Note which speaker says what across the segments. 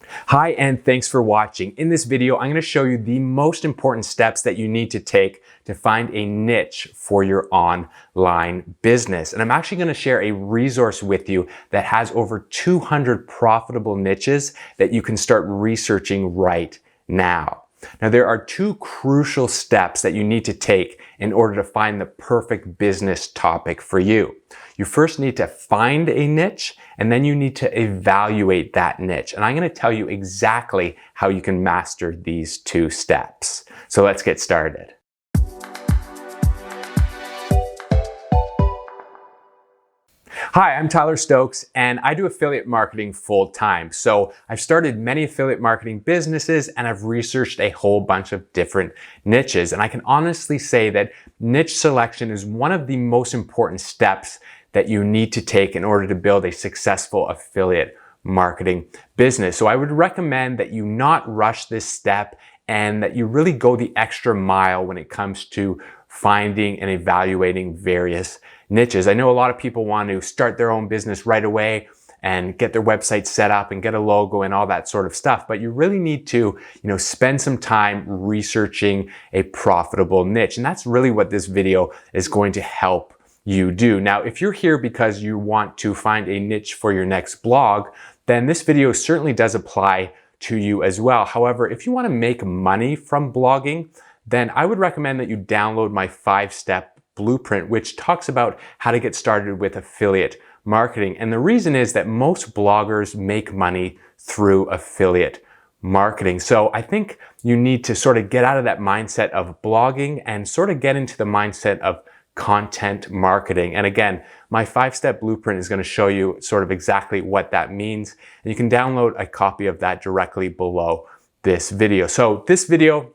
Speaker 1: Hi, and thanks for watching. In this video, I'm going to show you the most important steps that you need to take to find a niche for your online business. And I'm actually going to share a resource with you that has over 200 profitable niches that you can start researching right now. Now, there are two crucial steps that you need to take in order to find the perfect business topic for you. You first need to find a niche, and then you need to evaluate that niche. And I'm going to tell you exactly how you can master these two steps. So let's get started. Hi, I'm Tyler Stokes, and I do affiliate marketing full time. So I've started many affiliate marketing businesses, and I've researched a whole bunch of different niches. And I can honestly say that niche selection is one of the most important steps that you need to take in order to build a successful affiliate marketing business. So I would recommend that you not rush this step and that you really go the extra mile when it comes to finding and evaluating various niches. I know a lot of people want to start their own business right away and get their website set up and get a logo and all that sort of stuff. But you really need to, spend some time researching a profitable niche. And that's really what this video is going to help you do. Now, if you're here because you want to find a niche for your next blog, then this video certainly does apply to you as well. However, if you want to make money from blogging, then I would recommend that you download my 5-step blueprint, which talks about how to get started with affiliate marketing. And the reason is that most bloggers make money through affiliate marketing. So I think you need to sort of get out of that mindset of blogging and sort of get into the mindset of content marketing. And again, my 5-step blueprint is going to show you sort of exactly what that means. And you can download a copy of that directly below this video. So this video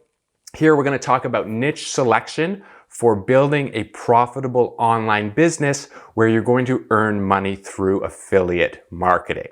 Speaker 1: here, we're going to talk about niche selection for building a profitable online business where you're going to earn money through affiliate marketing.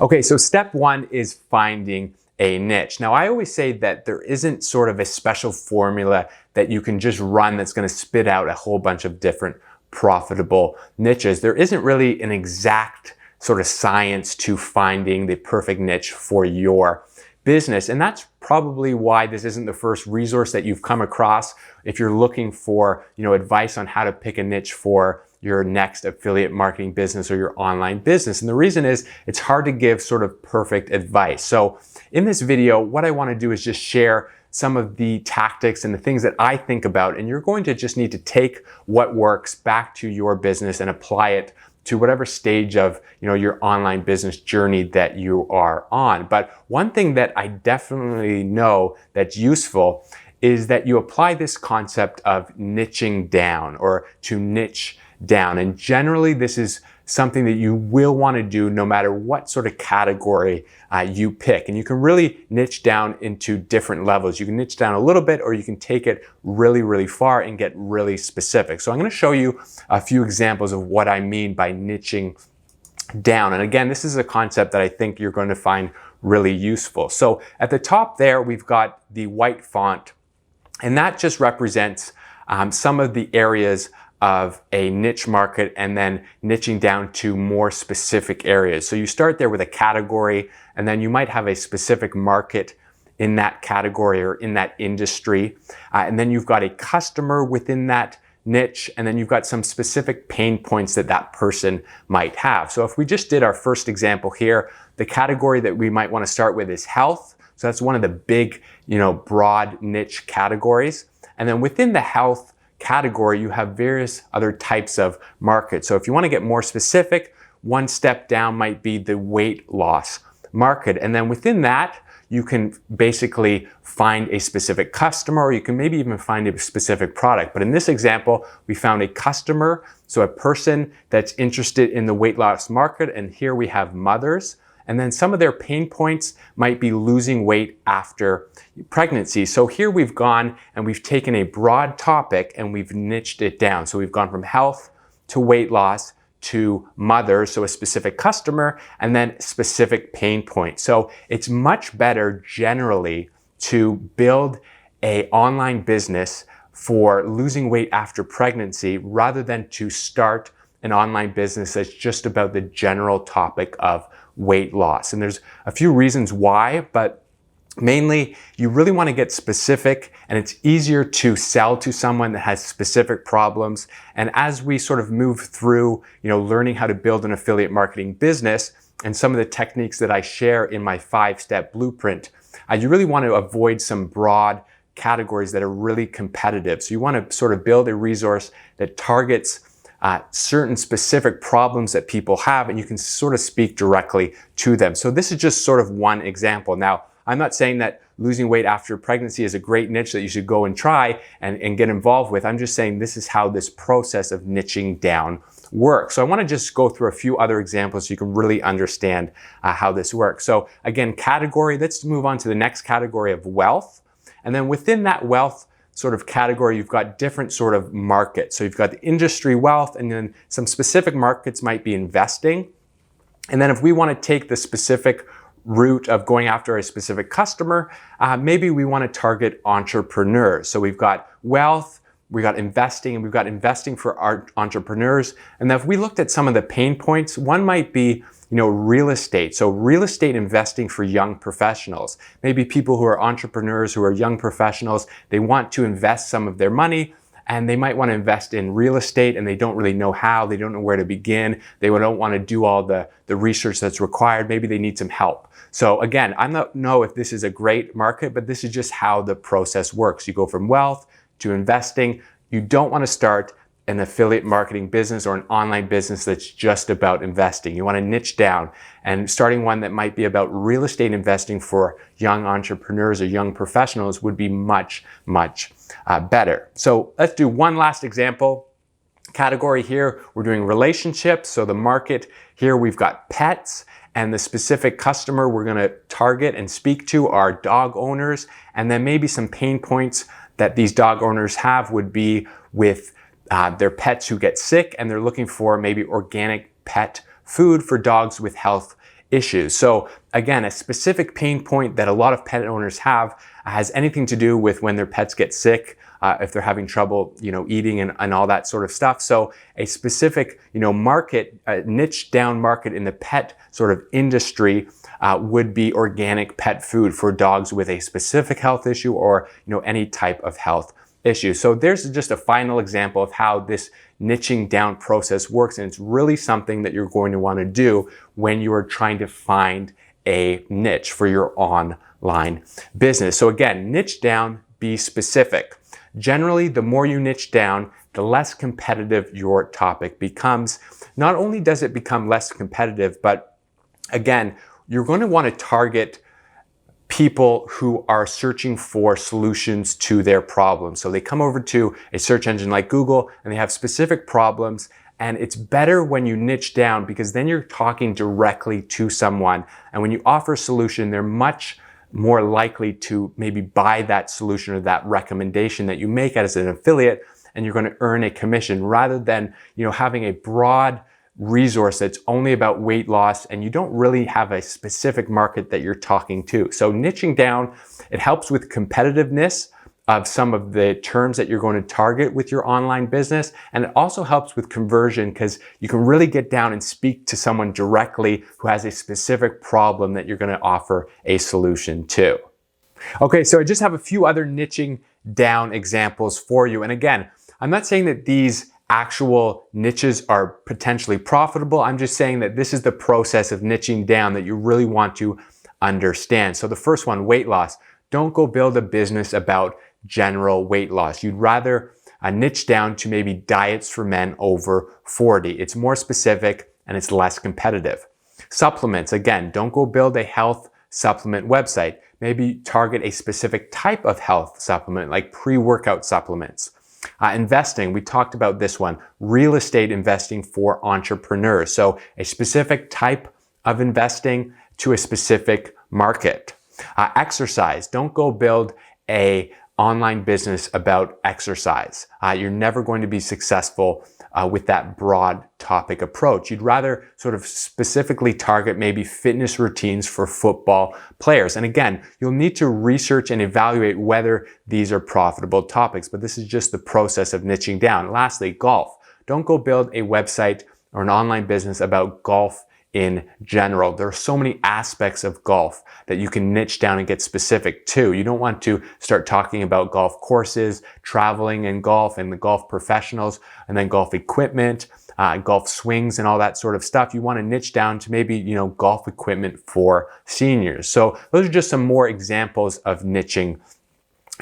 Speaker 1: Okay, so step one is finding a niche. Now, I always say that there isn't sort of a special formula that you can just run that's going to spit out a whole bunch of different profitable niches. There isn't really an exact sort of science to finding the perfect niche for your business. And that's probably why this isn't the first resource that you've come across if you're looking for, advice on how to pick a niche for your next affiliate marketing business or your online business. And the reason is it's hard to give sort of perfect advice. So in this video, what I want to do is just share some of the tactics and the things that I think about, and you're going to just need to take what works back to your business and apply it to whatever stage of your online business journey that you are on. But one thing that I definitely know that's useful is that you apply this concept of niching down or to niche down. And generally, this is something that you will want to do no matter what sort of category you pick. And you can really niche down into different levels. You can niche down a little bit, or you can take it really, really far and get really specific. So I'm going to show you a few examples of what I mean by niching down. And again, this is a concept that I think you're going to find really useful. So at the top there, we've got the white font, and that just represents some of the areas of a niche market and then niching down to more specific areas. So you start there with a category, and then you might have a specific market in that category or in that industry. And then you've got a customer within that niche, and then you've got some specific pain points that that person might have. So if we just did our first example here, the category that we might want to start with is health. So that's one of the big, broad niche categories. And then within the health category, you have various other types of markets. So if you want to get more specific, one step down might be the weight loss market. And then within that, you can basically find a specific customer, or you can maybe even find a specific product. But in this example, we found a customer, so a person that's interested in the weight loss market. And here we have mothers. And then some of their pain points might be losing weight after pregnancy. So here we've gone and we've taken a broad topic and we've niched it down. So we've gone from health to weight loss to mothers, so a specific customer, and then specific pain point. So it's much better generally to build an online business for losing weight after pregnancy rather than to start an online business that's just about the general topic of weight loss. And there's a few reasons why, but mainly, you really want to get specific, and it's easier to sell to someone that has specific problems. And as we sort of move through, learning how to build an affiliate marketing business and some of the techniques that I share in my 5-step blueprint, you really want to avoid some broad categories that are really competitive. So you want to sort of build a resource that targets certain specific problems that people have, and you can sort of speak directly to them. So this is just sort of one example. Now, I'm not saying that losing weight after pregnancy is a great niche that you should go and try and get involved with. I'm just saying this is how this process of niching down works. So I want to just go through a few other examples so you can really understand how this works. So again, category, let's move on to the next category of wealth. And then within that wealth sort of category, you've got different sort of markets. So you've got the industry wealth, and then some specific markets might be investing. And then if we want to take the specific route of going after a specific customer, maybe we want to target entrepreneurs. So we've got wealth, we've got investing, and we've got investing for our entrepreneurs. And then if we looked at some of the pain points, one might be, real estate. So real estate investing for young professionals. Maybe people who are entrepreneurs, who are young professionals, they want to invest some of their money, and they might want to invest in real estate, and they don't really know how, they don't know where to begin, they don't want to do all the research that's required, maybe they need some help. So again, I don't know if this is a great market, but this is just how the process works. You go from wealth to investing. You don't want to start an affiliate marketing business or an online business that's just about investing. You want to niche down, and starting one that might be about real estate investing for young entrepreneurs or young professionals would be much, much better. So let's do one last example. Category here, we're doing relationships. So the market here, we've got pets, and the specific customer we're going to target and speak to are dog owners. And then maybe some pain points that these dog owners have would be with their pets who get sick, and they're looking for maybe organic pet food for dogs with health issues. So again, a specific pain point that a lot of pet owners have has anything to do with when their pets get sick, if they're having trouble, eating and all that sort of stuff. So a specific, market, a niche down market in the pet sort of industry would be organic pet food for dogs with a specific health issue or, any type of health issue. So there's just a final example of how this niching down process works. And it's really something that you're going to want to do when you are trying to find a niche for your online business. So again, niche down, be specific. Generally, the more you niche down, the less competitive your topic becomes. Not only does it become less competitive, but again, you're going to want to target people who are searching for solutions to their problems. So they come over to a search engine like Google and they have specific problems, and it's better when you niche down because then you're talking directly to someone. And when you offer a solution, they're much more likely to maybe buy that solution or that recommendation that you make as an affiliate, and you're going to earn a commission rather than, having a broad resource that's only about weight loss and you don't really have a specific market that you're talking to. So niching down, it helps with competitiveness of some of the terms that you're going to target with your online business. And it also helps with conversion because you can really get down and speak to someone directly who has a specific problem that you're going to offer a solution to. Okay, so I just have a few other niching down examples for you. And again, I'm not saying that these actual niches are potentially profitable. I'm just saying that this is the process of niching down that you really want to understand. So the first one, weight loss. Don't go build a business about general weight loss. You'd rather niche down to maybe diets for men over 40. It's more specific and it's less competitive. Supplements. Again, don't go build a health supplement website. Maybe target a specific type of health supplement like pre-workout supplements. Investing, we talked about this one, real estate investing for entrepreneurs. So a specific type of investing to a specific market. Exercise, don't go build a online business about exercise. You're never going to be successful with that broad topic approach. You'd rather sort of specifically target maybe fitness routines for football players. And again, you'll need to research and evaluate whether these are profitable topics, but this is just the process of niching down. Lastly, golf. Don't go build a website or an online business about golf in general. There are so many aspects of golf that you can niche down and get specific to. You don't want to start talking about golf courses, traveling in golf, and the golf professionals, and then golf equipment, golf swings and all that sort of stuff. You want to niche down to maybe, golf equipment for seniors. So those are just some more examples of niching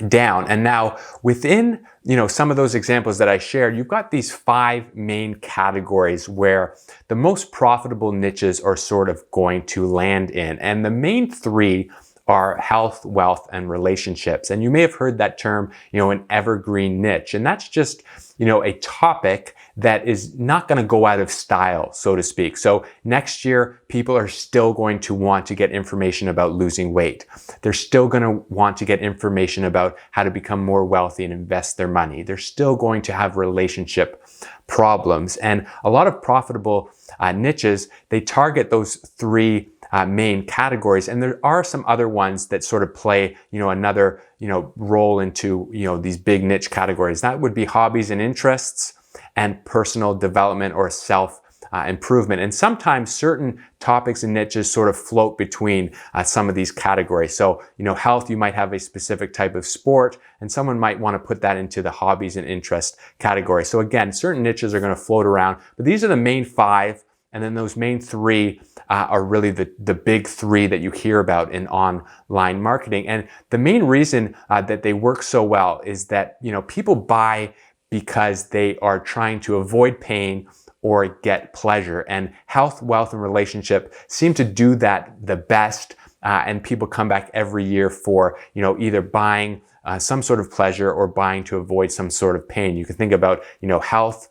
Speaker 1: down. And now within, some of those examples that I shared, you've got these 5 main categories where the most profitable niches are sort of going to land in. And the main 3 are health, wealth, and relationships. And you may have heard that term, an evergreen niche. And that's just, a topic that is not going to go out of style, so to speak. So next year, people are still going to want to get information about losing weight. They're still going to want to get information about how to become more wealthy and invest their money. They're still going to have relationship problems. And a lot of profitable niches, they target those 3 main categories. And there are some other ones that sort of play, another, role into, these big niche categories. That would be hobbies and interests and personal development or self improvement. And sometimes certain topics and niches sort of float between some of these categories. So, health, you might have a specific type of sport, and someone might want to put that into the hobbies and interest category. So again, certain niches are going to float around, but these are the main 5. And then those main 3 are really the big 3 that you hear about in online marketing. And the main reason that they work so well is that, people buy because they are trying to avoid pain or get pleasure. And health, wealth, and relationship seem to do that the best. And people come back every year for, either buying some sort of pleasure or buying to avoid some sort of pain. You can think about, health.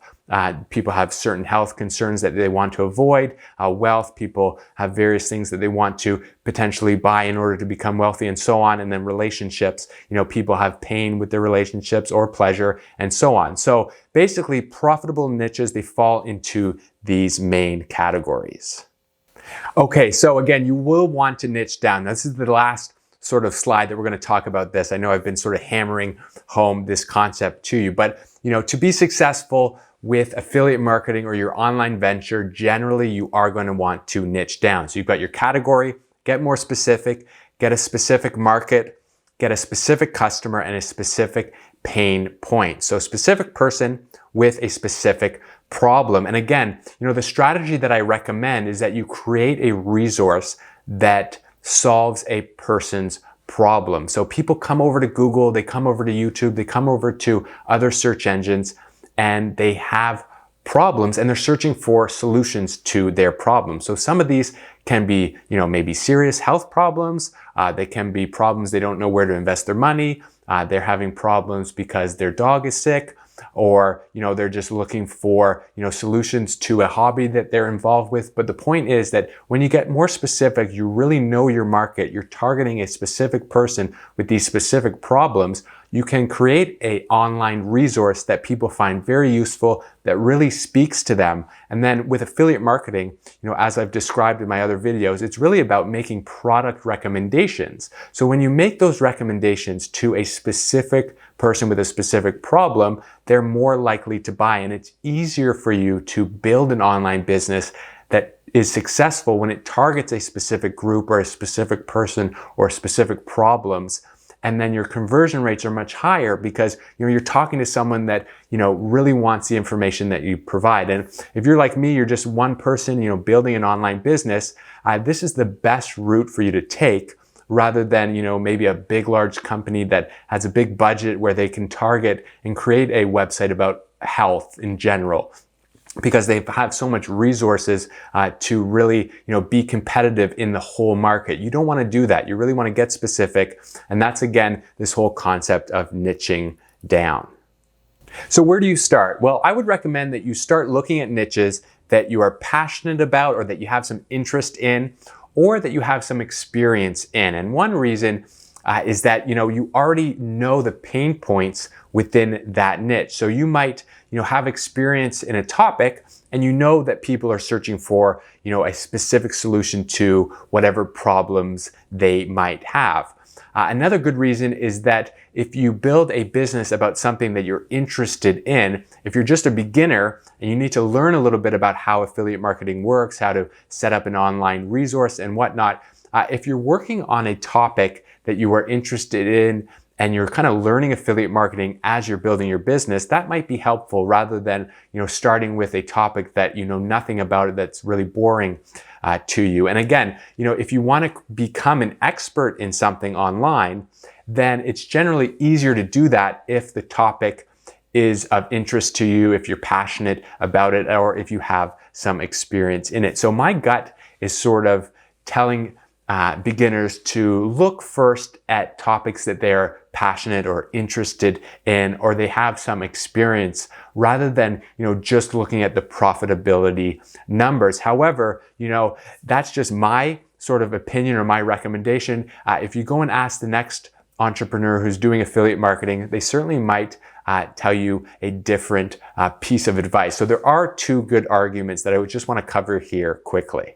Speaker 1: People have certain health concerns that they want to avoid. Wealth, people have various things that they want to potentially buy in order to become wealthy, and so on. And then relationships, people have pain with their relationships or pleasure, and so on. So basically, profitable niches, they fall into these main categories. Okay, so again, you will want to niche down. This is the last sort of slide that we're going to talk about this. I know I've been sort of hammering home this concept to you, but to be successful with affiliate marketing or your online venture, generally you are going to want to niche down. So you've got your category, get more specific, get a specific market, get a specific customer, and a specific pain point. So a specific person with a specific problem. And again, the strategy that I recommend is that you create a resource that solves a person's problem. So people come over to Google, they come over to YouTube, they come over to other search engines, and they have problems and they're searching for solutions to their problems. So some of these can be, maybe serious health problems. They can be problems they don't know where to invest their money. They're having problems because their dog is sick, or, they're just looking for, solutions to a hobby that they're involved with. But the point is that when you get more specific, you really know your market, you're targeting a specific person with these specific problems, you can create an online resource that people find very useful, that really speaks to them. And then with affiliate marketing, as I've described in my other videos, it's really about making product recommendations. So when you make those recommendations to a specific person with a specific problem, they're more likely to buy. And it's easier for you to build an online business that is successful when it targets a specific group or a specific person or specific problems. And then your conversion rates are much higher because you're talking to someone that really wants the information that you provide. And if you're like me, you're just one person building an online business, this is the best route for you to take, rather than maybe a big large company that has a big budget where they can target and create a website about health in general, because they have so much resources to really, be competitive in the whole market. You don't want to do that. You really want to get specific. And that's, again, this whole concept of niching down. So where do you start? Well, I would recommend that you start looking at niches that you are passionate about, or that you have some interest in, or that you have some experience in. And one reason is that, you already know the pain points within that niche. So you might, have experience in a topic, and that people are searching for, a specific solution to whatever problems they might have. Another good reason is that if you build a business about something that you're interested in, if you're just a beginner and you need to learn a little bit about how affiliate marketing works, how to set up an online resource and whatnot, if you're working on a topic that you are interested in and you're kind of learning affiliate marketing as you're building your business, that might be helpful rather than, starting with a topic that you know nothing about it, that's really boring to you. And again, if you want to become an expert in something online, then it's generally easier to do that if the topic is of interest to you, if you're passionate about it, or if you have some experience in it. So my gut is sort of telling beginners to look first at topics that they're passionate or interested in, or they have some experience, rather than just looking at the profitability numbers. However, that's just my sort of opinion or my recommendation. If you go and ask the next entrepreneur who's doing affiliate marketing, they certainly might tell you a different piece of advice. So there are two good arguments that I would just want to cover here quickly.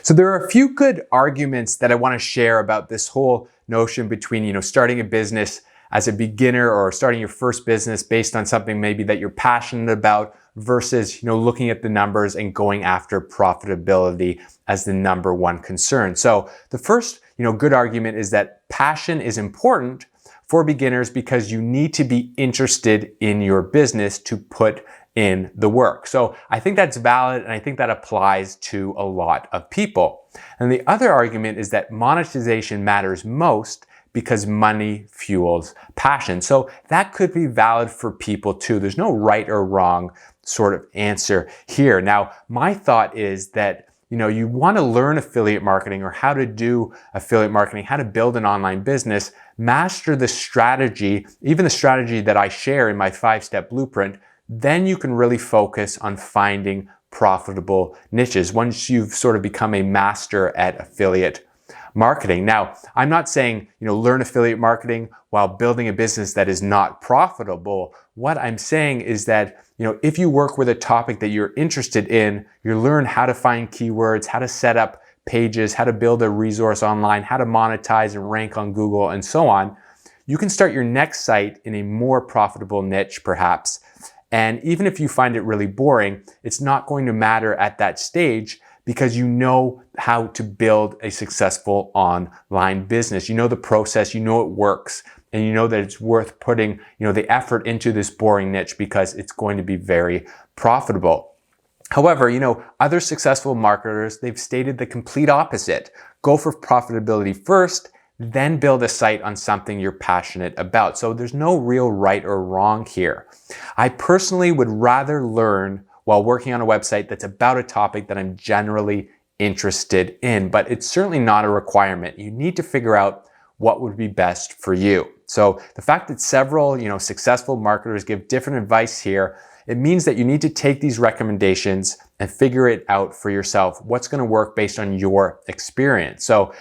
Speaker 1: So there are a few good arguments that I want to share about this whole notion between, starting a business as a beginner or starting your first business based on something maybe that you're passionate about versus, looking at the numbers and going after profitability as the number one concern. So the first, good argument is that passion is important for beginners because you need to be interested in your business to put in the work. So I think that's valid, and I think that applies to a lot of people. And the other argument is that monetization matters most because money fuels passion. So that could be valid for people too. There's no right or wrong sort of answer here. Now, my thought is that you want to learn affiliate marketing or how to do affiliate marketing, how to build an online business, master the strategy, even the strategy that I share in my 5-step blueprint. Then you can really focus on finding profitable niches once you've sort of become a master at affiliate marketing. Now, I'm not saying, learn affiliate marketing while building a business that is not profitable. What I'm saying is that, if you work with a topic that you're interested in, you learn how to find keywords, how to set up pages, how to build a resource online, how to monetize and rank on Google, and so on, you can start your next site in a more profitable niche, perhaps. And even if you find it really boring, it's not going to matter at that stage because you know how to build a successful online business. You know the process, you know it works, and you know that it's worth putting, the effort into this boring niche because it's going to be very profitable. However, other successful marketers, they've stated the complete opposite. Go for profitability first, then build a site on something you're passionate about. So there's no real right or wrong here. I personally would rather learn while working on a website that's about a topic that I'm generally interested in, but it's certainly not a requirement. You need to figure out what would be best for you. So the fact that several, successful marketers give different advice here, it means that you need to take these recommendations and figure it out for yourself. What's going to work based on your experience? So,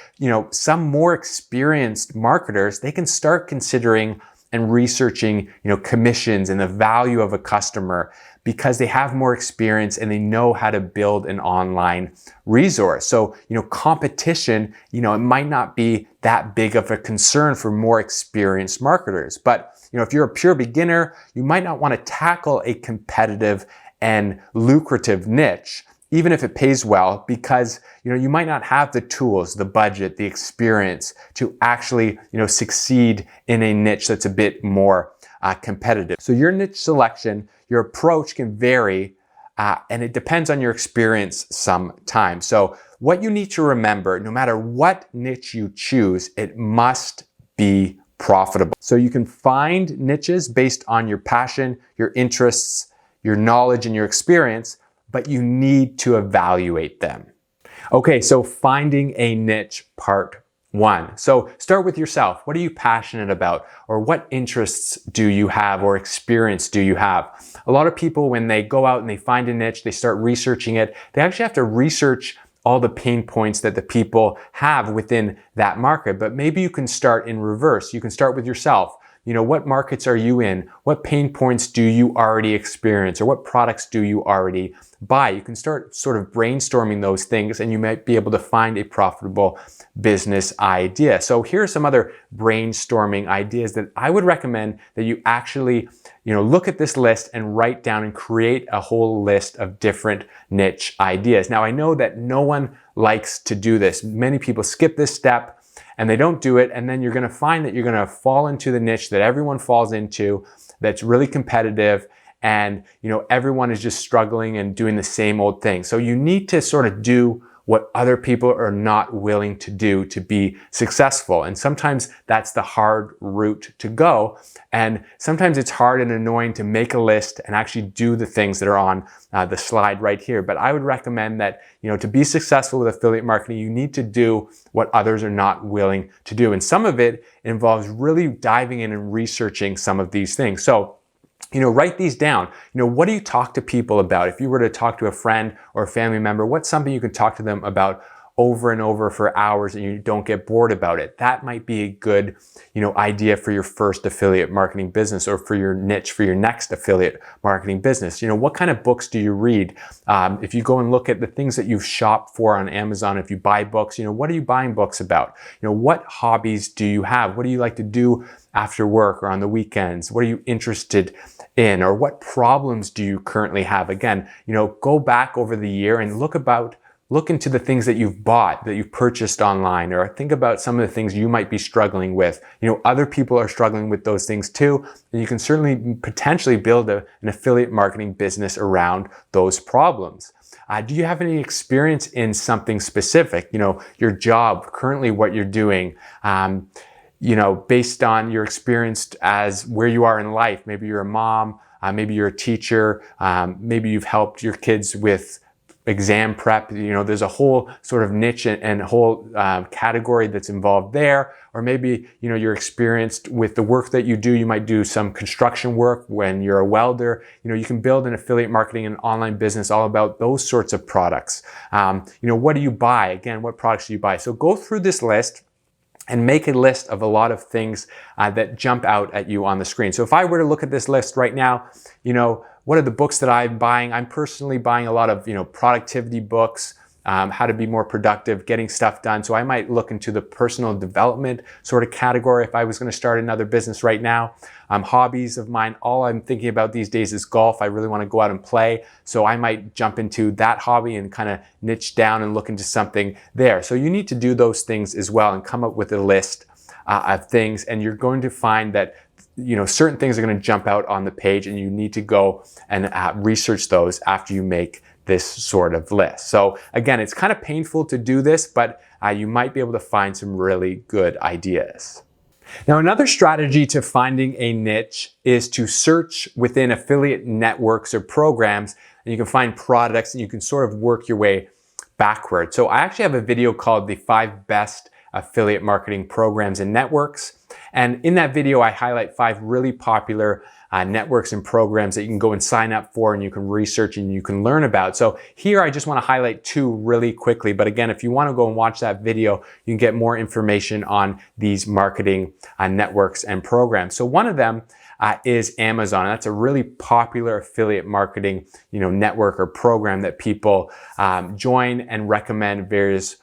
Speaker 1: some more experienced marketers, they can start considering and researching, commissions and the value of a customer because they have more experience and they know how to build an online resource. So, competition, it might not be that big of a concern for more experienced marketers. But, if you're a pure beginner, you might not want to tackle a competitive and lucrative niche, even if it pays well, because, you might not have the tools, the budget, the experience to actually, succeed in a niche that's a bit more competitive. So your niche selection, your approach can vary, and it depends on your experience sometimes. So what you need to remember, no matter what niche you choose, it must be profitable. So you can find niches based on your passion, your interests, your knowledge, and your experience, but you need to evaluate them. Okay, so finding a niche, part 1. So start with yourself. What are you passionate about? Or what interests do you have or experience do you have? A lot of people, when they go out and they find a niche, they start researching it, they actually have to research all the pain points that the people have within that market. But maybe you can start in reverse. You can start with yourself. what markets are you in? What pain points do you already experience? Or what products do you already buy? You can start sort of brainstorming those things, and you might be able to find a profitable business idea. So here are some other brainstorming ideas that I would recommend that you actually look at this list and write down and create a whole list of different niche ideas. Now, I know that no one likes to do this. Many people skip this step and they don't do it, and then you're going to find that you're going to fall into the niche that everyone falls into, that's really competitive, and everyone is just struggling and doing the same old thing. So you need to sort of do what other people are not willing to do to be successful. And sometimes that's the hard route to go. And sometimes it's hard and annoying to make a list and actually do the things that are on the slide right here. But I would recommend that, to be successful with affiliate marketing, you need to do what others are not willing to do. And some of it involves really diving in and researching some of these things. So, write these down. What do you talk to people about? If you were to talk to a friend or a family member, what's something you can talk to them about over and over for hours and you don't get bored about it? That might be a good, idea for your first affiliate marketing business, or for your niche, for your next affiliate marketing business. What kind of books do you read? If you go and look at the things that you've shopped for on Amazon, if you buy books, what are you buying books about? What hobbies do you have? What do you like to do after work or on the weekends? What are you interested in? Or what problems do you currently have? Again, go back over the year and look into the things that you've bought, that you've purchased online, or think about some of the things you might be struggling with. Other people are struggling with those things too, and you can certainly potentially build an affiliate marketing business around those problems. Do you have any experience in something specific? Your job, currently what you're doing, based on your experience as where you are in life. Maybe you're a mom, maybe you're a teacher, maybe you've helped your kids with exam prep. There's a whole sort of niche and whole category that's involved there. Or maybe, you're experienced with the work that you do. You might do some construction work when you're a welder. You can build an affiliate marketing and online business all about those sorts of products. What do you buy? Again, what products do you buy? So go through this list and make a list of a lot of things that jump out at you on the screen. So if I were to look at this list right now, what are the books that I'm buying? I'm personally buying a lot of, productivity books, how to be more productive, getting stuff done. So I might look into the personal development sort of category if I was going to start another business right now. Hobbies of mine, all I'm thinking about these days is golf. I really want to go out and play. So I might jump into that hobby and kind of niche down and look into something there. So you need to do those things as well and come up with a list of things. And you're going to find that certain things are going to jump out on the page, and you need to go and research those after you make this sort of list. So again, it's kind of painful to do this, but you might be able to find some really good ideas. Now, another strategy to finding a niche is to search within affiliate networks or programs, and you can find products and you can sort of work your way backward. So I actually have a video called the 5 Best Affiliate Marketing Programs and Networks. And in that video, I highlight 5 really popular networks and programs that you can go and sign up for, and you can research and you can learn about. So here I just want to highlight 2 really quickly. But again, if you want to go and watch that video, you can get more information on these marketing networks and programs. So one of them is Amazon. That's a really popular affiliate marketing network or program that people join and recommend various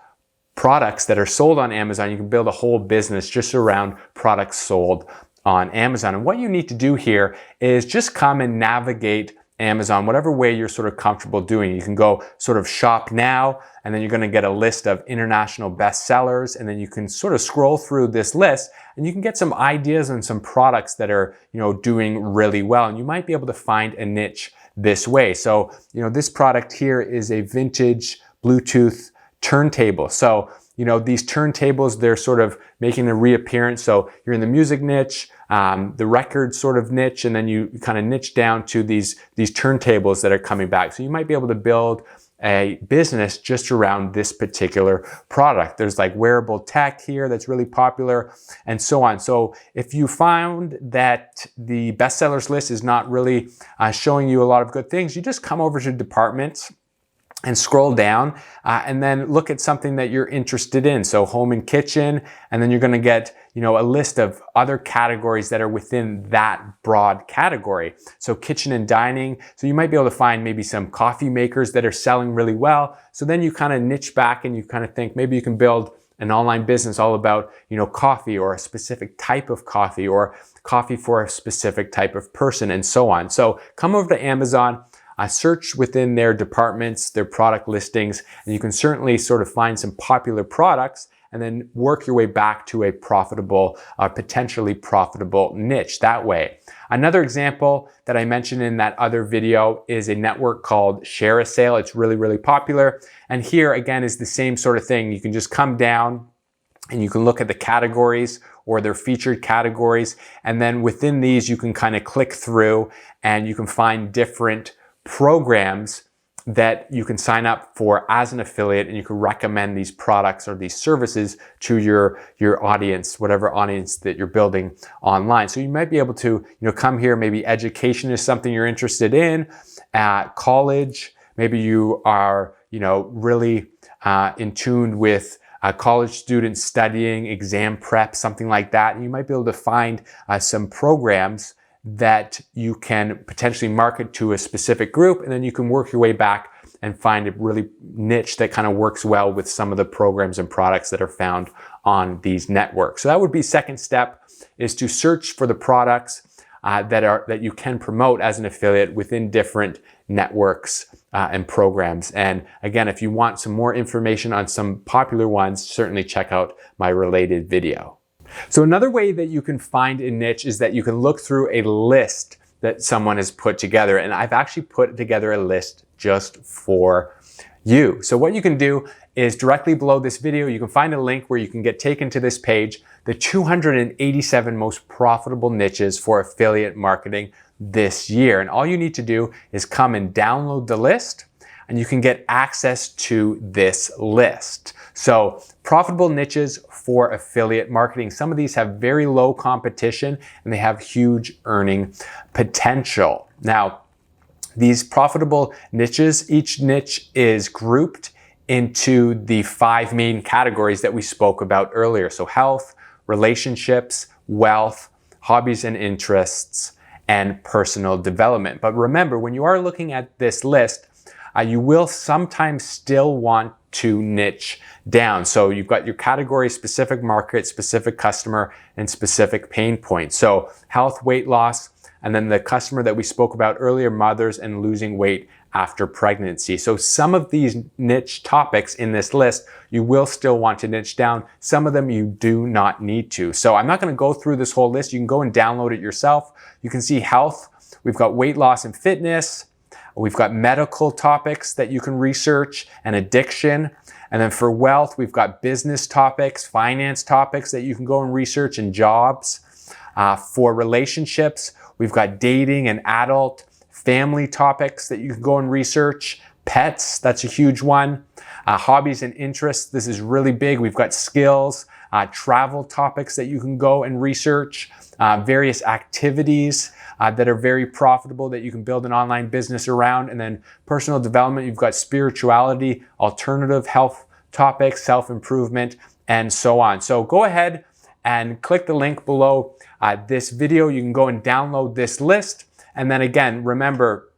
Speaker 1: products that are sold on Amazon. You can build a whole business just around products sold on Amazon. And what you need to do here is just come and navigate Amazon, whatever way you're sort of comfortable doing. You can go sort of shop now, and then you're going to get a list of international bestsellers, and then you can sort of scroll through this list and you can get some ideas and some products that are, doing really well. And you might be able to find a niche this way. So, this product here is a vintage Bluetooth turntable. So, these turntables, they're sort of making a reappearance. So you're in the music niche, the record sort of niche, and then you kind of niche down to these turntables that are coming back. So you might be able to build a business just around this particular product. There's like wearable tech here that's really popular, and so on. So if you found that the bestsellers list is not really showing you a lot of good things, you just come over to departments and scroll down and then look at something that you're interested in. So home and kitchen, and then you're going to get, a list of other categories that are within that broad category. So kitchen and dining. So you might be able to find maybe some coffee makers that are selling really well. So then you kind of niche back and you kind of think maybe you can build an online business all about, coffee, or a specific type of coffee, or coffee for a specific type of person, and so on. So come over to Amazon, search within their departments, their product listings, and you can certainly sort of find some popular products and then work your way back to a profitable, potentially profitable niche that way. Another example that I mentioned in that other video is a network called Share a Sale. It's really, really popular. And here again is the same sort of thing. You can just come down and you can look at the categories or their featured categories. And then within these, you can kind of click through and you can find different programs that you can sign up for as an affiliate, and you can recommend these products or these services to your audience, whatever audience that you're building online. So you might be able to, come here, maybe education is something you're interested in, college, maybe you are, really in tune with college students studying, exam prep, something like that. And you might be able to find some programs that you can potentially market to a specific group, and then you can work your way back and find a really niche that kind of works well with some of the programs and products that are found on these networks. So that would be second step, is to search for the products that you can promote as an affiliate within different networks and programs. And again, if you want some more information on some popular ones, certainly check out my related video. So another way that you can find a niche is that you can look through a list that someone has put together. And I've actually put together a list just for you. So what you can do is directly below this video, you can find a link where you can get taken to this page, the 287 most profitable niches for affiliate marketing this year. And all you need to do is come and download the list, and you can get access to this list. So profitable niches for affiliate marketing. Some of these have very low competition and they have huge earning potential. Now, these profitable niches, each niche is grouped into the 5 main categories that we spoke about earlier. So health, relationships, wealth, hobbies and interests, and personal development. But remember, when you are looking at this list, you will sometimes still want to niche down. So you've got your category, specific market, specific customer, and specific pain points. So health, weight loss, and then the customer that we spoke about earlier, mothers and losing weight after pregnancy. So some of these niche topics in this list, you will still want to niche down. Some of them you do not need to. So I'm not going to go through this whole list. You can go and download it yourself. You can see health. We've got weight loss and fitness. We've got medical topics that you can research, and addiction. And then for wealth, we've got business topics, finance topics that you can go and research, and jobs. For relationships, we've got dating and adult, family topics that you can go and research. Pets, that's a huge one. Hobbies and interests, this is really big. We've got skills, travel topics that you can go and research, various activities that are very profitable that you can build an online business around. And then personal development, you've got spirituality, alternative health topics, self-improvement, and so on. So go ahead and click the link below this video. You can go and download this list. And then again, remember,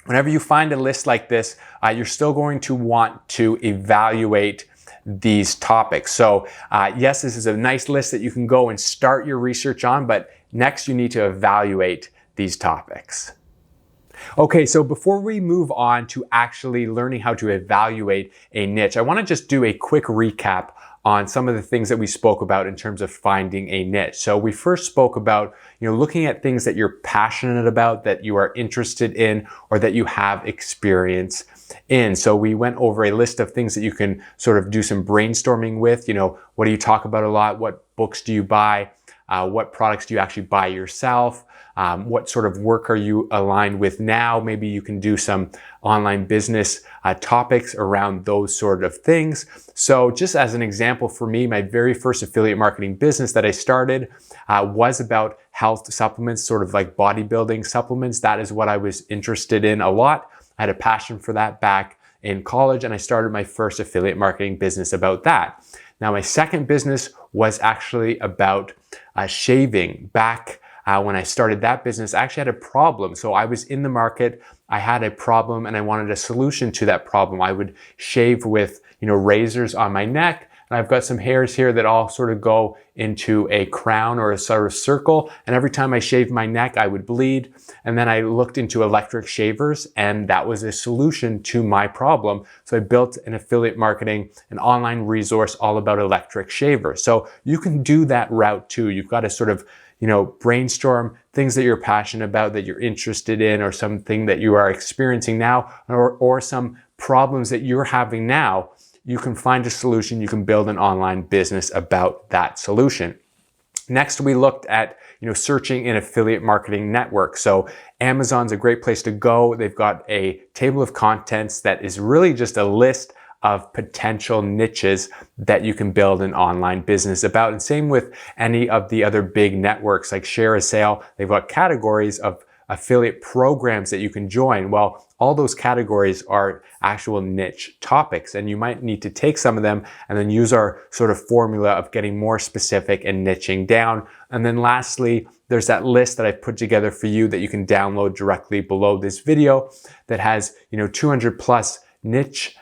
Speaker 1: whenever you find a list like this, you're still going to want to evaluate these topics. So yes, this is a nice list that you can go and start your research on, but next you need to evaluate these topics. Okay, so before we move on to actually learning how to evaluate a niche, I want to just do a quick recap on some of the things that we spoke about in terms of finding a niche. So we first spoke about, looking at things that you're passionate about, that you are interested in, or that you have experience in. So we went over a list of things that you can sort of do some brainstorming with. What do you talk about a lot? What books do you buy? What products do you actually buy yourself? What sort of work are you aligned with now? Maybe you can do some online business topics around those sort of things. So just as an example for me, my very first affiliate marketing business that I started was about health supplements, sort of like bodybuilding supplements. That is what I was interested in a lot. I had a passion for that back in college, and I started my first affiliate marketing business about that. Now, my second business was actually about shaving. Back when I started that business, I actually had a problem. So I was in the market, I had a problem, and I wanted a solution to that problem. I would shave with, razors on my neck, and I've got some hairs here that all sort of go into a crown or a sort of circle. And every time I shaved my neck, I would bleed. And then I looked into electric shavers, and that was a solution to my problem. So I built an affiliate marketing, an online resource all about electric shavers. So you can do that route too. You've got to sort of, brainstorm things that you're passionate about, that you're interested in, or something that you are experiencing now, or some problems that you're having now. You can find a solution. You can build an online business about that solution. Next, we looked at, searching in affiliate marketing networks. So Amazon's a great place to go. They've got a table of contents that is really just a list of potential niches that you can build an online business about. And same with any of the other big networks like Share a Sale. They've got categories of affiliate programs that you can join. Well, all those categories are actual niche topics, and you might need to take some of them and then use our sort of formula of getting more specific and niching down. And then lastly, there's that list that I've put together for you that you can download directly below this video that has, 200 plus niche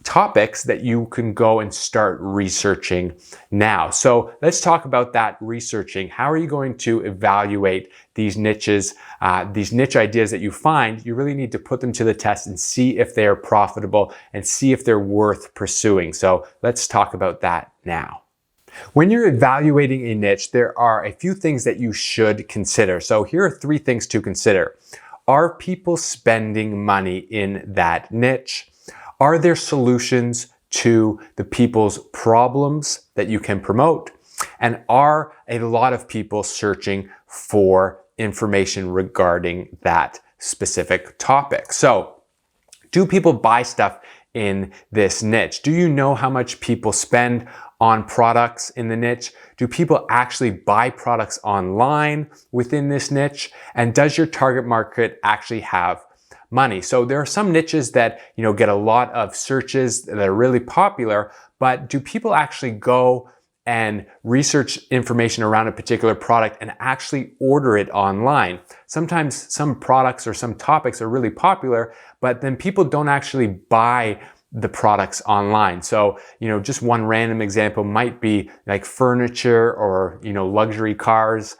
Speaker 1: topics that you can go and start researching now. So let's talk about that researching. How are you going to evaluate these niches, these niche ideas that you find? You really need to put them to the test and see if they are profitable and see if they're worth pursuing. So let's talk about that now. When you're evaluating a niche, there are a few things that you should consider. So here are 3 things to consider. Are people spending money in that niche? Are there solutions to the people's problems that you can promote? And are a lot of people searching for information regarding that specific topic? So, do people buy stuff in this niche? Do you know how much people spend on products in the niche? Do people actually buy products online within this niche? And does your target market actually have money? So there are some niches that, get a lot of searches that are really popular, but do people actually go and research information around a particular product and actually order it online? Sometimes some products or some topics are really popular, but then people don't actually buy the products online. So, just one random example might be like furniture or, luxury cars.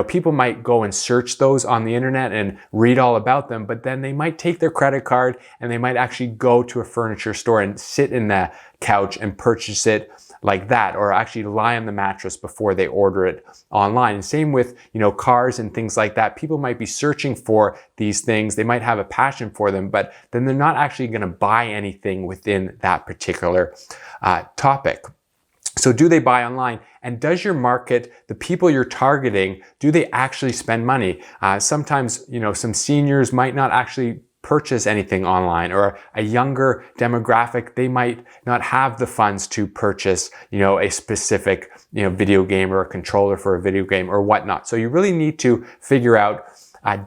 Speaker 1: People might go and search those on the internet and read all about them, but then they might take their credit card and they might actually go to a furniture store and sit in the couch and purchase it like that, or actually lie on the mattress before they order it online. And same with, cars and things like that. People might be searching for these things. They might have a passion for them, but then they're not actually going to buy anything within that particular topic. So do they buy online? And does your market, the people you're targeting, do they actually spend money? Sometimes, some seniors might not actually purchase anything online, or a younger demographic, they might not have the funds to purchase, a specific, video game or a controller for a video game or whatnot. So you really need to figure out,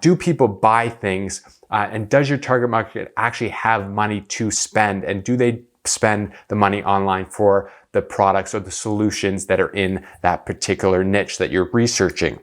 Speaker 1: do people buy things? And does your target market actually have money to spend? And do they spend the money online for the products or the solutions that are in that particular niche that you're researching?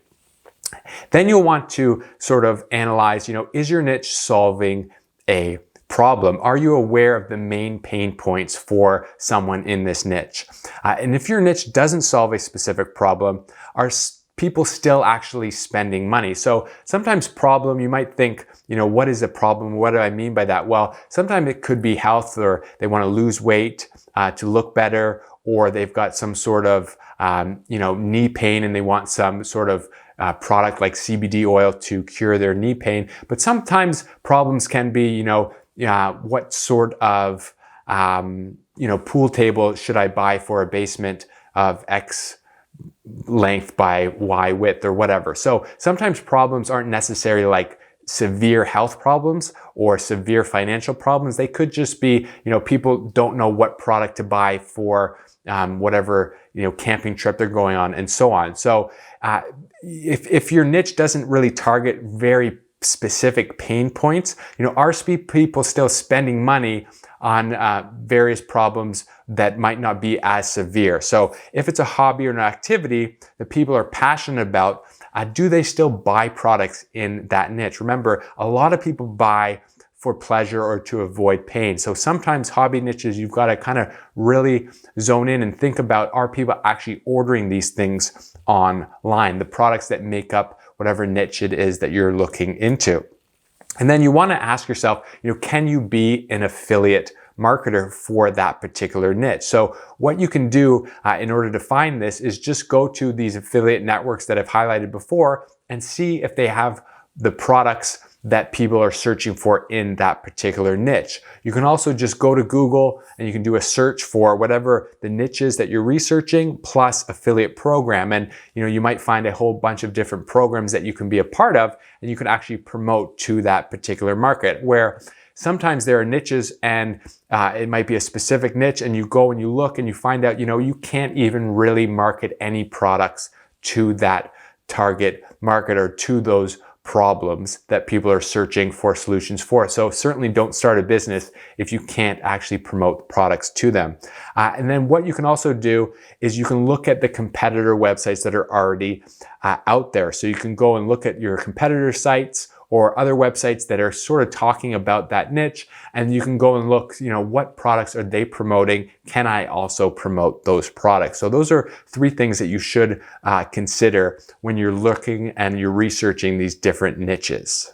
Speaker 1: Then you'll want to sort of analyze, is your niche solving a problem? Are you aware of the main pain points for someone in this niche? And if your niche doesn't solve a specific problem, are people still actually spending money? So sometimes problem, you might think, what is a problem? What do I mean by that? Well, sometimes it could be health, or they want to lose weight to look better, or they've got some sort of, knee pain and they want some sort of product like CBD oil to cure their knee pain. But sometimes problems can be, what sort of, pool table should I buy for a basement of X length by Y width or whatever. So sometimes problems aren't necessarily like severe health problems or severe financial problems. They could just be, people don't know what product to buy for whatever, camping trip they're going on and so on. So if your niche doesn't really target very specific pain points, are people still spending money on various problems that might not be as severe? So if it's a hobby or an activity that people are passionate about, do they still buy products in that niche? Remember, a lot of people buy for pleasure or to avoid pain. So sometimes hobby niches, you've got to kind of really zone in and think about, are people actually ordering these things online, the products that make up whatever niche it is that you're looking into. And then you want to ask yourself, can you be an affiliate marketer for that particular niche? So what you can do in order to find this is just go to these affiliate networks that I've highlighted before and see if they have the products that people are searching for in that particular niche. You can also just go to Google and you can do a search for whatever the niche is that you're researching plus affiliate program. And you might find a whole bunch of different programs that you can be a part of, and you can actually promote to that particular market, where sometimes there are niches and it might be a specific niche, and you go and you look and you find out, you can't even really market any products to that target market or to those problems that people are searching for solutions for. So certainly don't start a business if you can't actually promote products to them. And then what you can also do is you can look at the competitor websites that are already out there. So you can go and look at your competitor sites or other websites that are sort of talking about that niche, and you can go and look, what products are they promoting? Can I also promote those products? So those are 3 things that you should consider when you're looking and you're researching these different niches.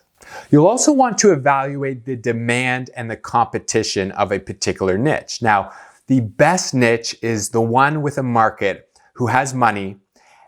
Speaker 1: You'll also want to evaluate the demand and the competition of a particular niche. Now, the best niche is the one with a market who has money.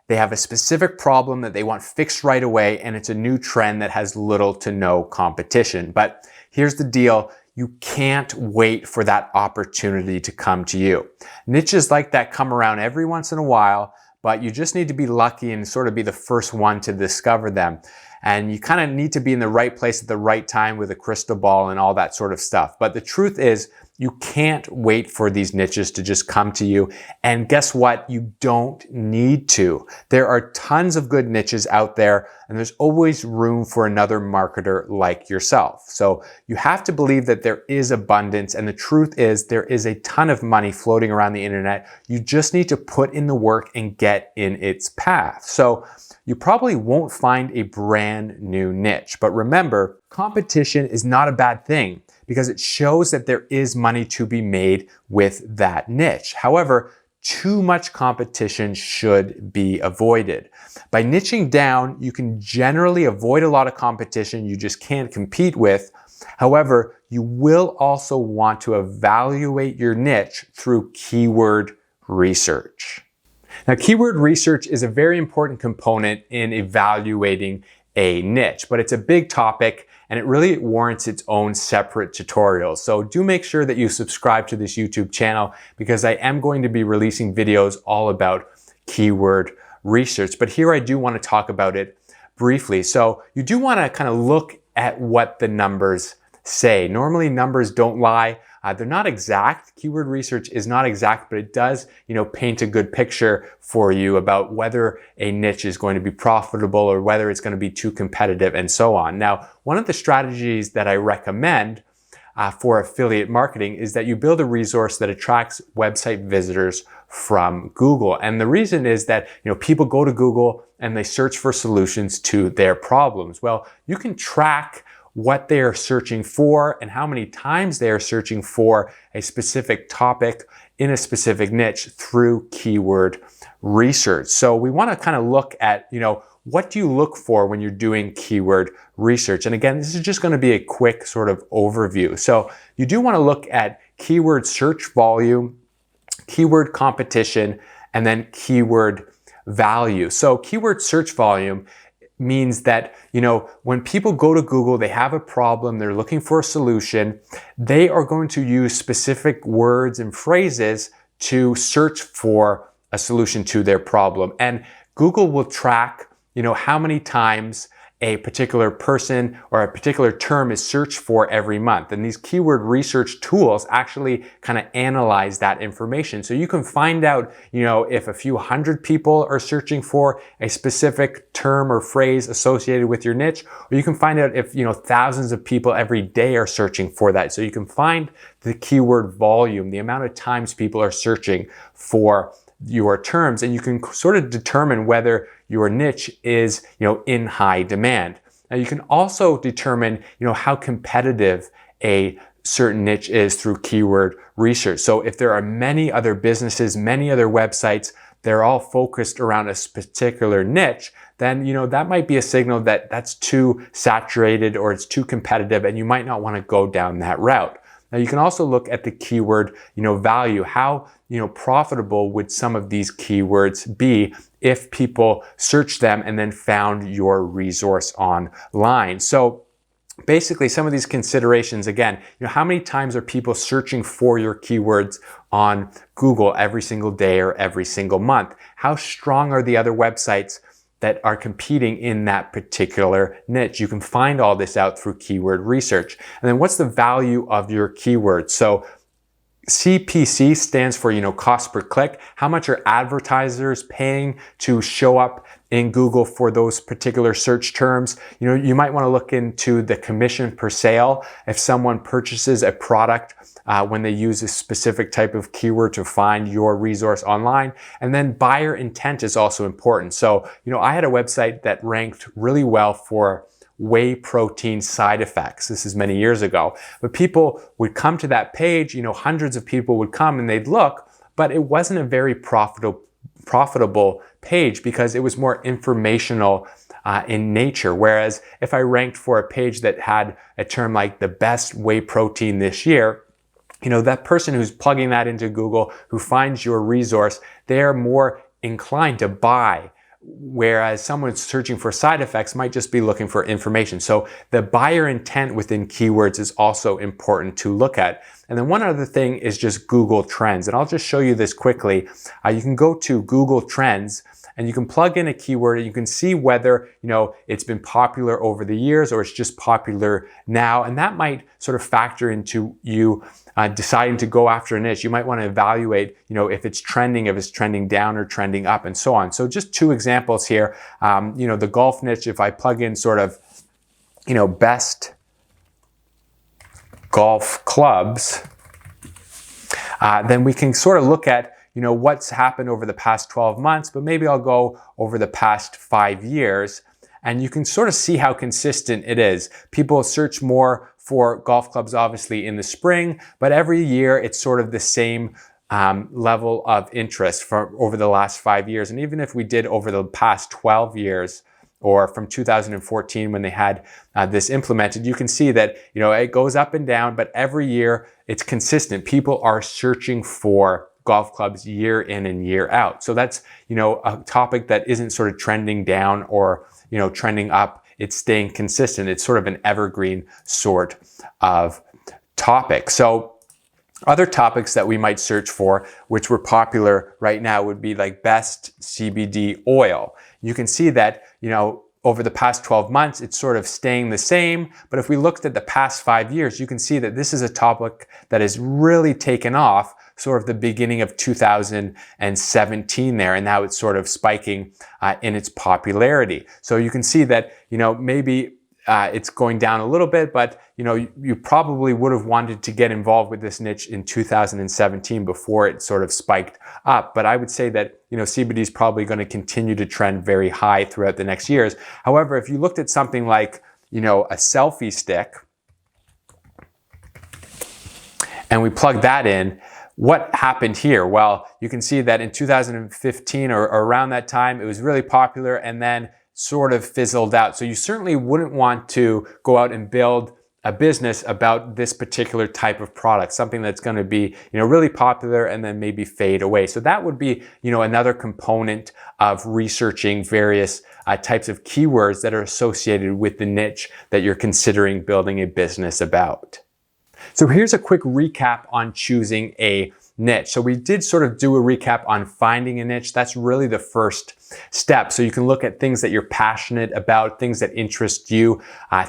Speaker 1: They have a specific problem that they want fixed right away, and it's a new trend that has little to no competition. But here's the deal. You can't wait for that opportunity to come to you. Niches like that come around every once in a while, but you just need to be lucky and sort of be the first one to discover them. And you kind of need to be in the right place at the right time with a crystal ball and all that sort of stuff. But the truth is, you can't wait for these niches to just come to you. And guess what? You don't need to. There are tons of good niches out there, and there's always room for another marketer like yourself. So you have to believe that there is abundance, and the truth is there is a ton of money floating around the internet. You just need to put in the work and get in its path. So you probably won't find a brand new niche, but remember, competition is not a bad thing, because it shows that there is money to be made with that niche. However, too much competition should be avoided. By niching down, you can generally avoid a lot of competition you just can't compete with. However, you will also want to evaluate your niche through keyword research. Now, keyword research is a very important component in evaluating a niche, but it's a big topic and it really warrants its own separate tutorial. So do make sure that you subscribe to this YouTube channel, because I am going to be releasing videos all about keyword research. But here I do want to talk about it briefly. So you do want to kind of look at what the numbers say. Normally numbers don't lie. They're not exact. Keyword research is not exact, but it does, paint a good picture for you about whether a niche is going to be profitable or whether it's going to be too competitive and so on. Now, one of the strategies that I recommend for affiliate marketing is that you build a resource that attracts website visitors from Google. And the reason is that, people go to Google and they search for solutions to their problems. Well, you can track what they are searching for and how many times they are searching for a specific topic in a specific niche through keyword research. So we want to kind of look at, what do you look for when you're doing keyword research? And again, this is just going to be a quick sort of overview. So you do want to look at keyword search volume, keyword competition, and then keyword value. So keyword search volume means that, when people go to Google, they have a problem, they're looking for a solution, they are going to use specific words and phrases to search for a solution to their problem. And Google will track, how many times a particular person or a particular term is searched for every month. And these keyword research tools actually kind of analyze that information. So you can find out, if a few hundred people are searching for a specific term or phrase associated with your niche, or you can find out if, thousands of people every day are searching for that. So you can find the keyword volume, the amount of times people are searching for your terms, and you can sort of determine whether your niche is, in high demand. Now you can also determine, how competitive a certain niche is through keyword research. So if there are many other businesses, many other websites, they're all focused around a particular niche, then, that might be a signal that that's too saturated or it's too competitive and you might not want to go down that route. Now you can also look at the keyword, value. How, profitable would some of these keywords be if people searched them and then found your resource online? So basically, some of these considerations, again, how many times are people searching for your keywords on Google every single day or every single month? How strong are the other websites that are competing in that particular niche? You can find all this out through keyword research. And then what's the value of your keywords? So CPC stands for, cost per click. How much are advertisers paying to show up in Google for those particular search terms? You might want to look into the commission per sale. If someone purchases a product when they use a specific type of keyword to find your resource online. And then buyer intent is also important. So, I had a website that ranked really well for whey protein side effects. This is many years ago. But people would come to that page, hundreds of people would come and they'd look, but it wasn't a very profitable page because it was more informational in nature. Whereas if I ranked for a page that had a term like the best whey protein this year, that person who's plugging that into Google, who finds your resource, they're more inclined to buy. Whereas someone searching for side effects might just be looking for information. So the buyer intent within keywords is also important to look at. And then one other thing is just Google Trends. And I'll just show you this quickly. You can go to Google Trends and you can plug in a keyword and you can see whether, it's been popular over the years or it's just popular now. And that might sort of factor into you deciding to go after a niche. You might want to evaluate, if it's trending down or trending up and so on. So just two examples here. The golf niche, if I plug in sort of, best golf clubs, then we can sort of look at, what's happened over the past 12 months, but maybe I'll go over the past 5 years. And you can sort of see how consistent it is. People search more for golf clubs, obviously, in the spring, but every year it's sort of the same level of interest for over the last 5 years. And even if we did over the past 12 years, or from 2014 when they had this implemented, you can see that, it goes up and down, but every year it's consistent. People are searching for golf clubs year in and year out. So that's, a topic that isn't sort of trending down or, trending up. It's staying consistent. It's sort of an evergreen sort of topic. So other topics that we might search for, which were popular right now, would be like best CBD oil. You can see that, over the past 12 months, it's sort of staying the same. But if we looked at the past 5 years, you can see that this is a topic that has really taken off sort of the beginning of 2017 there. And now it's sort of spiking in its popularity. So you can see that, maybe it's going down a little bit, but you probably would have wanted to get involved with this niche in 2017 before it sort of spiked up. But I would say that CBD is probably going to continue to trend very high throughout the next years. However, if you looked at something like a selfie stick, and we plug that in, what happened here? Well, you can see that in 2015 or around that time, it was really popular and then sort of fizzled out. So you certainly wouldn't want to go out and build a business about this particular type of product, something that's going to be, really popular and then maybe fade away. So that would be, another component of researching various types of keywords that are associated with the niche that you're considering building a business about. So here's a quick recap on choosing a niche. So we did sort of do a recap on finding a niche. That's really the first step. So you can look at things that you're passionate about, things that interest you,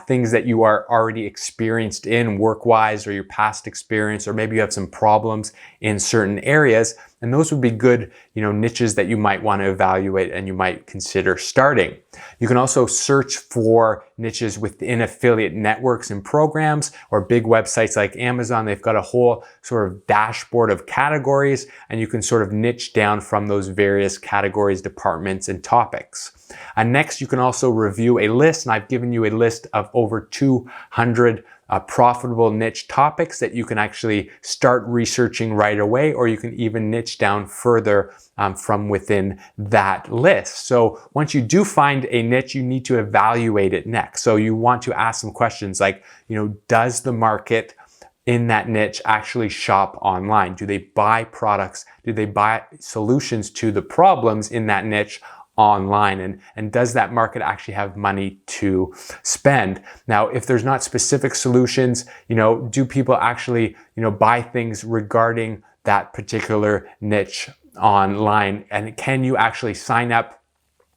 Speaker 1: things that you are already experienced in work-wise, or your past experience, or maybe you have some problems in certain areas. And those would be good, niches that you might want to evaluate and you might consider starting. You can also search for niches within affiliate networks and programs, or big websites like Amazon. They've got a whole sort of dashboard of categories, and you can sort of niche down from those various categories, departments, and topics. Next, you can also review a list, and I've given you a list of over 200 profitable niche topics that you can actually start researching right away, or you can even niche down further from within that list. So once you do find a niche, you need to evaluate it next. So you want to ask some questions like, does the market in that niche actually shop online? Do they buy products? Do they buy solutions to the problems in that niche online? And does that market actually have money to spend? Now, if there's not specific solutions, do people actually, buy things regarding that particular niche online? And can you actually sign up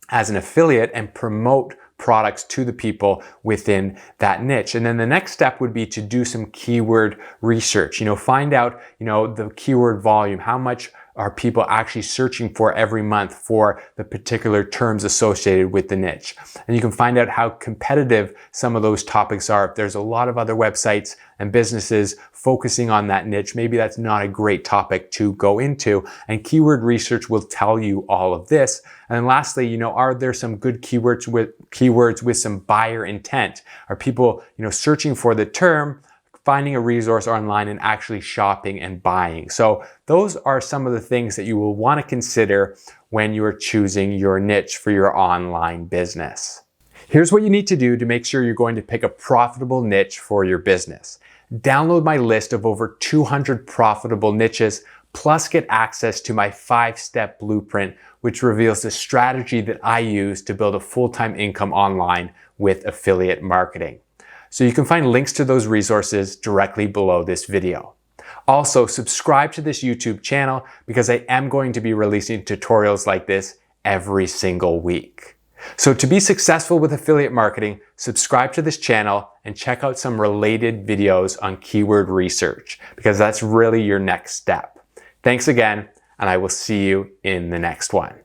Speaker 1: as an affiliate and promote products to the people within that niche? And then the next step would be to do some keyword research. Find out, the keyword volume. How much are people actually searching for every month for the particular terms associated with the niche? And you can find out how competitive some of those topics are. If there's a lot of other websites and businesses focusing on that niche, maybe that's not a great topic to go into. And keyword research will tell you all of this. And then lastly, are there some good keywords with some buyer intent? Are people, searching for the term, finding a resource online, and actually shopping and buying? So those are some of the things that you will want to consider when you are choosing your niche for your online business. Here's what you need to do to make sure you're going to pick a profitable niche for your business. Download my list of over 200 profitable niches, plus get access to my 5-step blueprint, which reveals the strategy that I use to build a full-time income online with affiliate marketing. So you can find links to those resources directly below this video. Also, subscribe to this YouTube channel because I am going to be releasing tutorials like this every single week. So to be successful with affiliate marketing, subscribe to this channel and check out some related videos on keyword research, because that's really your next step. Thanks again, and I will see you in the next one.